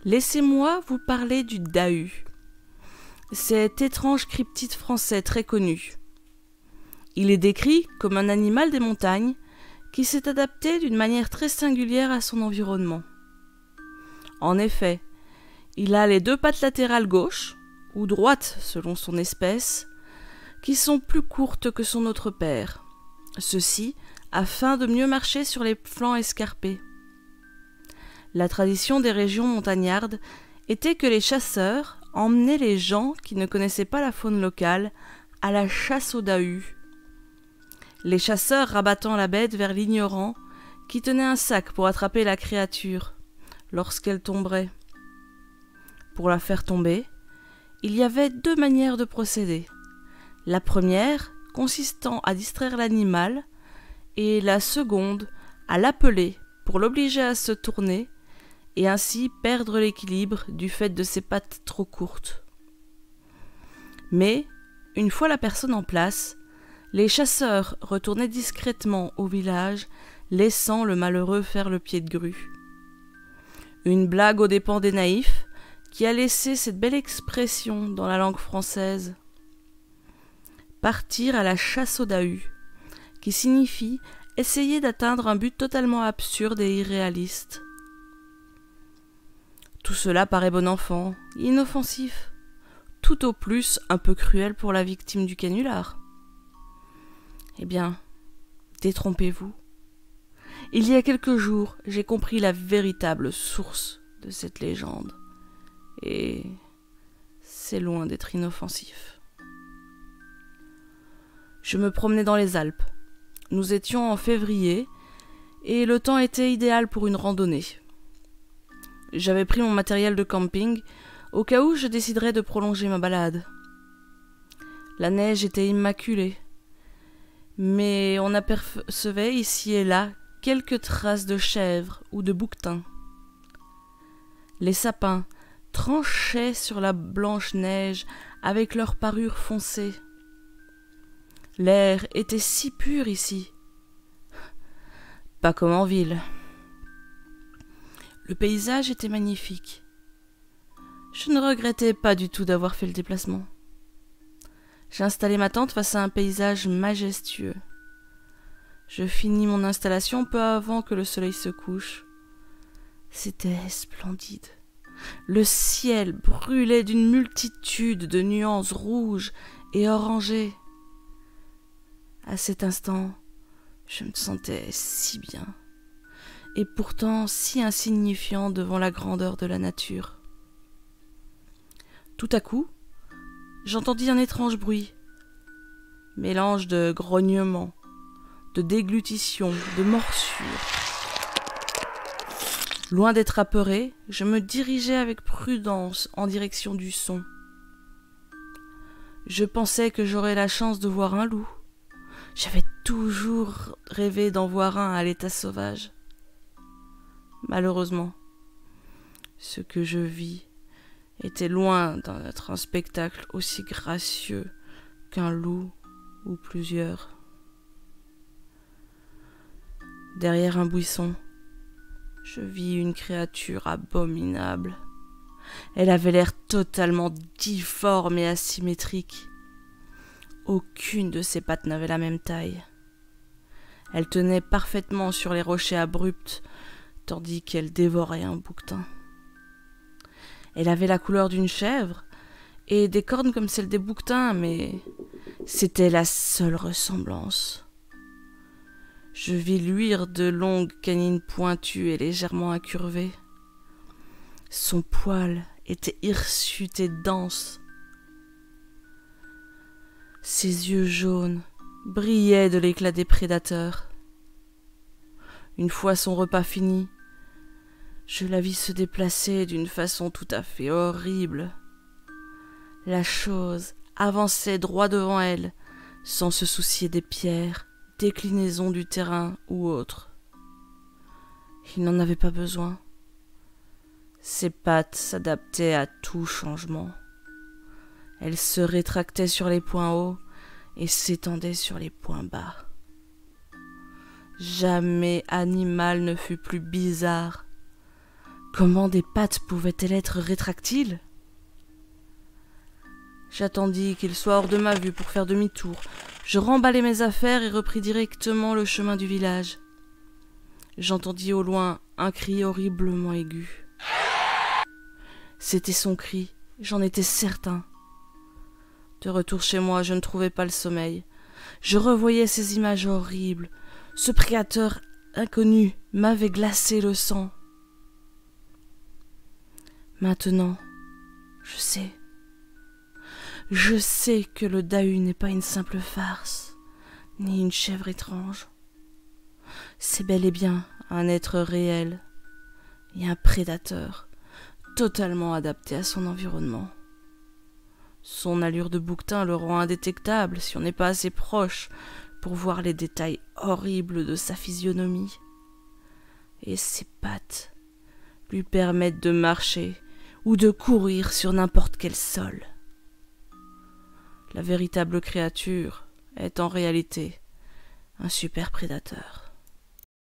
Laissez-moi vous parler du dahu, cet étrange cryptide français très connu. Il est décrit comme un animal des montagnes qui s'est adapté d'une manière très singulière à son environnement. En effet, il a les 2 pattes latérales gauche, ou droite selon son espèce, qui sont plus courtes que son autre paire, ceci afin de mieux marcher sur les flancs escarpés. La tradition des régions montagnardes était que les chasseurs emmenaient les gens qui ne connaissaient pas la faune locale à la chasse au dahu. Les chasseurs rabattant la bête vers l'ignorant qui tenait un sac pour attraper la créature lorsqu'elle tomberait. Pour la faire tomber, il y avait 2 manières de procéder. La première consistant à distraire l'animal et la seconde à l'appeler pour l'obliger à se tourner et ainsi perdre l'équilibre du fait de ses pattes trop courtes. Mais, une fois la personne en place, les chasseurs retournaient discrètement au village, laissant le malheureux faire le pied de grue. Une blague aux dépens des naïfs, qui a laissé cette belle expression dans la langue française. Partir à la chasse au dahu, qui signifie essayer d'atteindre un but totalement absurde et irréaliste. Tout cela paraît bon enfant, inoffensif, tout au plus un peu cruel pour la victime du canular. Eh bien, détrompez-vous. Il y a quelques jours, j'ai compris la véritable source de cette légende. Et c'est loin d'être inoffensif. Je me promenais dans les Alpes. Nous étions en février et le temps était idéal pour une randonnée. J'avais pris mon matériel de camping au cas où je déciderais de prolonger ma balade. La neige était immaculée, mais on apercevait ici et là quelques traces de chèvres ou de bouquetins. Les sapins tranchaient sur la blanche neige avec leur parure foncée. L'air était si pur ici. Pas comme en ville. Le paysage était magnifique. Je ne regrettais pas du tout d'avoir fait le déplacement. J'ai installé ma tente face à un paysage majestueux. Je finis mon installation peu avant que le soleil se couche. C'était splendide. Le ciel brûlait d'une multitude de nuances rouges et orangées. À cet instant, je me sentais si bien, et pourtant si insignifiant devant la grandeur de la nature. Tout à coup, j'entendis un étrange bruit, mélange de grognements, de déglutition, de morsures. Loin d'être apeuré, je me dirigeais avec prudence en direction du son. Je pensais que j'aurais la chance de voir un loup. J'avais toujours rêvé d'en voir un à l'état sauvage. Malheureusement, ce que je vis était loin d'être un spectacle aussi gracieux qu'un loup ou plusieurs. Derrière un buisson, je vis une créature abominable. Elle avait l'air totalement difforme et asymétrique. Aucune de ses pattes n'avait la même taille. Elle tenait parfaitement sur les rochers abrupts, tandis qu'elle dévorait un bouquetin. Elle avait la couleur d'une chèvre et des cornes comme celles des bouquetins, mais c'était la seule ressemblance. Je vis luire de longues canines pointues et légèrement incurvées. Son poil était hirsute et dense. Ses yeux jaunes brillaient de l'éclat des prédateurs. Une fois son repas fini, je la vis se déplacer d'une façon tout à fait horrible. La chose avançait droit devant elle, sans se soucier des pierres, déclinaisons du terrain ou autres. Il n'en avait pas besoin. Ses pattes s'adaptaient à tout changement. Elle se rétractait sur les points hauts et s'étendait sur les points bas. Jamais animal ne fut plus bizarre. Comment des pattes pouvaient-elles être rétractiles? J'attendis qu'il soit hors de ma vue pour faire demi-tour. Je remballai mes affaires et repris directement le chemin du village. J'entendis au loin un cri horriblement aigu. C'était son cri, j'en étais certain. De retour chez moi, je ne trouvais pas le sommeil. Je revoyais ces images horribles. Ce prédateur inconnu m'avait glacé le sang. Maintenant, je sais. Je sais que le Dahu n'est pas une simple farce, ni une chèvre étrange. C'est bel et bien un être réel et un prédateur totalement adapté à son environnement. Son allure de bouquetin le rend indétectable si on n'est pas assez proche pour voir les détails horribles de sa physionomie. Et ses pattes lui permettent de marcher ou de courir sur n'importe quel sol. La véritable créature est en réalité un super prédateur.